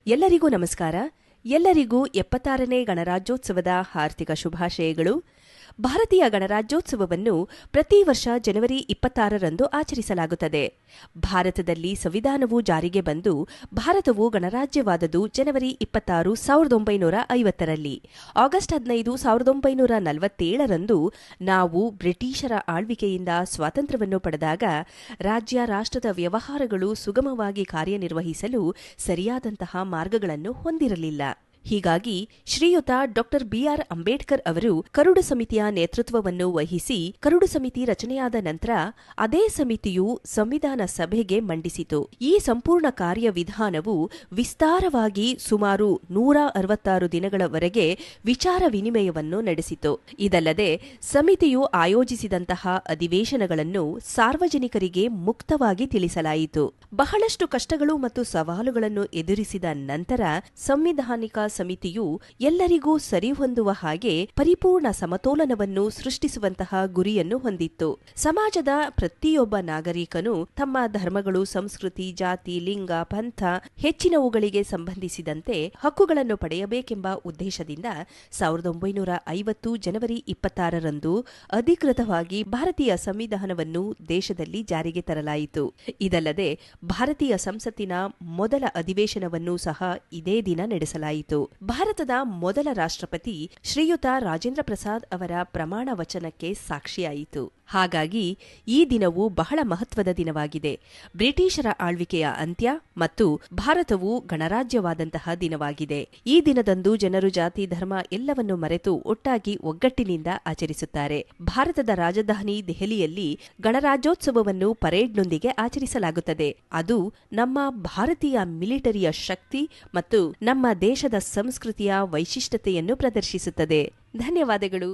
ಎಲ್ಲರಿಗೂ ನಮಸ್ಕಾರ. ಎಲ್ಲರಿಗೂ 76ನೇ ಗಣರಾಜ್ಯೋತ್ಸವದ ಹಾರ್ದಿಕ ಶುಭಾಶಯಗಳು. ಭಾರತೀಯ ಗಣರಾಜ್ಯೋತ್ಸವವನ್ನು ಪ್ರತಿ ವರ್ಷ ಜನವರಿ 26ರಂದು ಆಚರಿಸಲಾಗುತ್ತದೆ. ಭಾರತದಲ್ಲಿ ಸಂವಿಧಾನವು ಜಾರಿಗೆ ಬಂದು ಭಾರತವು ಗಣರಾಜ್ಯವಾದದು ಜನವರಿ 26, 1950ರಲ್ಲಿ. ಆಗಸ್ಟ್ 15, 1947ರಂದು ನಾವು ಬ್ರಿಟಿಷರ ಆಳ್ವಿಕೆಯಿಂದ ಸ್ವಾತಂತ್ರ್ಯವನ್ನು ಪಡೆದಾಗ ರಾಜ್ಯ ರಾಷ್ಟ್ರದ ವ್ಯವಹಾರಗಳು ಸುಗಮವಾಗಿ ಕಾರ್ಯನಿರ್ವಹಿಸಲು ಸರಿಯಾದಂತಹ ಮಾರ್ಗಗಳನ್ನು ಹೊಂದಿರಲಿಲ್ಲ. ಹೀಗಾಗಿ ಶ್ರೀಯುತ ಡಾ ಬಿ.ಆರ್. ಅಂಬೇಡ್ಕರ್ ಅವರು ಕರಡು ಸಮಿತಿಯ ನೇತೃತ್ವವನ್ನು ವಹಿಸಿ ಕರಡು ಸಮಿತಿ ರಚನೆಯಾದ ನಂತರ ಅದೇ ಸಮಿತಿಯು ಸಂವಿಧಾನ ಸಭೆಗೆ ಮಂಡಿಸಿತು. ಈ ಸಂಪೂರ್ಣ ಕಾರ್ಯವಿಧಾನವು ವಿಸ್ತಾರವಾಗಿ ಸುಮಾರು 166 ದಿನಗಳವರೆಗೆ ವಿಚಾರ ವಿನಿಮಯವನ್ನು ನಡೆಸಿತು. ಇದಲ್ಲದೆ ಸಮಿತಿಯು ಆಯೋಜಿಸಿದಂತಹ ಅಧಿವೇಶನಗಳನ್ನು ಸಾರ್ವಜನಿಕರಿಗೆ ಮುಕ್ತವಾಗಿ ತಿಳಿಸಲಾಯಿತು. ಬಹಳಷ್ಟು ಕಷ್ಟಗಳು ಮತ್ತು ಸವಾಲುಗಳನ್ನು ಎದುರಿಸಿದ ನಂತರ ಸಂವಿಧಾನಿಕ ಸಮಿತಿಯು ಎಲ್ಲರಿಗೂ ಸರಿಹೊಂದುವ ಹಾಗೆ ಪರಿಪೂರ್ಣ ಸಮತೋಲನವನ್ನು ಸೃಷ್ಟಿಸುವಂತಹ ಗುರಿಯನ್ನು ಹೊಂದಿತ್ತು. ಸಮಾಜದ ಪ್ರತಿಯೊಬ್ಬ ನಾಗರಿಕನು ತಮ್ಮ ಧರ್ಮಗಳು, ಸಂಸ್ಕೃತಿ, ಜಾತಿ, ಲಿಂಗ, ಪಂಥ ಹೆಚ್ಚಿನವುಗಳಿಗೆ ಸಂಬಂಧಿಸಿದಂತೆ ಹಕ್ಕುಗಳನ್ನು ಪಡೆಯಬೇಕೆಂಬ ಉದ್ದೇಶದಿಂದ 1950 ಜನವರಿ 26ರಂದು ಅಧಿಕೃತವಾಗಿ ಭಾರತೀಯ ಸಂವಿಧಾನವನ್ನು ದೇಶದಲ್ಲಿ ಜಾರಿಗೆ ತರಲಾಯಿತು. ಇದಲ್ಲದೆ ಭಾರತೀಯ ಸಂಸತ್ತಿನ ಮೊದಲ ಅಧಿವೇಶನವನ್ನು ಸಹ ಇದೇ ದಿನ ನಡೆಸಲಾಯಿತು. ಭಾರತದ ಮೊದಲ ರಾಷ್ಟ್ರಪತಿ ಶ್ರೀಯುತ ರಾಜೇಂದ್ರ ಪ್ರಸಾದ್ ಅವರ ಪ್ರಮಾಣ ವಚನಕ್ಕೆ ಸಾಕ್ಷಿಯಾಯಿತು. ಹಾಗಾಗಿ ಈ ದಿನವು ಬಹಳ ಮಹತ್ವದ ದಿನವಾಗಿದೆ. ಬ್ರಿಟಿಷರ ಆಳ್ವಿಕೆಯ ಅಂತ್ಯ ಮತ್ತು ಭಾರತವು ಗಣರಾಜ್ಯವಾದಂತಹ ದಿನವಾಗಿದೆ. ಈ ದಿನದಂದು ಜನರು ಜಾತಿ, ಧರ್ಮ ಎಲ್ಲವನ್ನು ಮರೆತು ಒಟ್ಟಾಗಿ ಒಗ್ಗಟ್ಟಿನಿಂದ ಆಚರಿಸುತ್ತಾರೆ. ಭಾರತದ ರಾಜಧಾನಿ ದೆಹಲಿಯಲ್ಲಿ ಗಣರಾಜ್ಯೋತ್ಸವವನ್ನು ಪರೇಡ್ನೊಂದಿಗೆ ಆಚರಿಸಲಾಗುತ್ತದೆ. ಅದು ನಮ್ಮ ಭಾರತೀಯ ಮಿಲಿಟರಿಯ ಶಕ್ತಿ ಮತ್ತು ನಮ್ಮ ದೇಶದ ಸಂಸ್ಕೃತಿಯ ವೈಶಿಷ್ಟ್ಯತೆಯನ್ನು ಪ್ರದರ್ಶಿಸುತ್ತದೆ. ಧನ್ಯವಾದಗಳು.